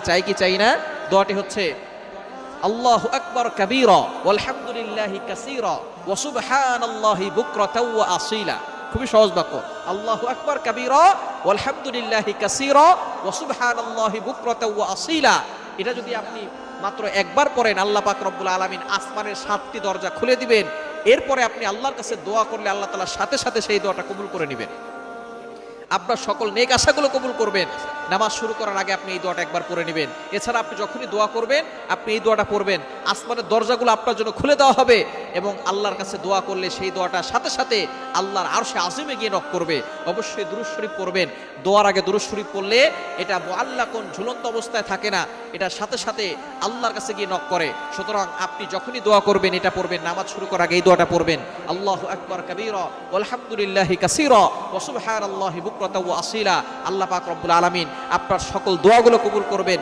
চাই কি চাই না? দোয়াটি হচ্ছে আল্লাহু আকবার কাবীরা ওয়ালহামদুলিল্লাহি কাসীরা ওয়া সুবহানাল্লাহি বুকরাতাও ওয়া আসীলা। খুবই সহজ বাক্য। আল্লাহু আকবার কাবীরা ওয়ালহামদুলিল্লাহি কাসীরা ওয়া সুবহানাল্লাহি বুকরাতাও ওয়া আসীলা। এটা যদি আপনি মাত্র একবার পড়েন, আল্লাহ পাক রব্বুল আলামিন আসমানের 7টি দরজা খুলে দিবেন। এরপরে আপনি আল্লাহর কাছে দোয়া করলে আল্লাহ তাআলা সাথে সাথে সেই দোয়াটা কবুল করে নেবেন, আপনার সকল নেক আশাগুলো কবুল করবেন। নামাজ শুরু করার আগে আপনি এই দোয়াটা একবার পড়ে নেবেন। এছাড়া আপনি যখনই দোয়া করবেন আপনি এই দোয়াটা পড়বেন, আসমানের দরজাগুলো আপনার জন্য খুলে দেওয়া হবে এবং আল্লাহর কাছে দোয়া করলে সেই দোয়াটা সাথে সাথে আল্লাহর আরশে আজিমে গিয়ে নক করবে। অবশ্যই দুরূদ শরীফ পড়বেন। দোয়ার আগে দুরূদ শরীফ পড়লে এটা মুআল্লাকুন, ঝুলন্ত অবস্থায় থাকে না, এটা সাথে সাথে আল্লাহর কাছে গিয়ে নক করে। সুতরাং আপনি যখনই দোয়া করবেন এটা পড়বেন, নামাজ শুরু করার আগে এই দোয়াটা পড়বেন, আল্লাহু আকবার কাবীরা ওয়ালহামদুলিল্লাহি কাসীরা ওয়া সুবহানাল্লাহি বুকরাতাও ওয়া আসীলা। আল্লাহ পাক রব্বুল আলামিন আপনার সকল দোয়াগুলো কবুল করবেন।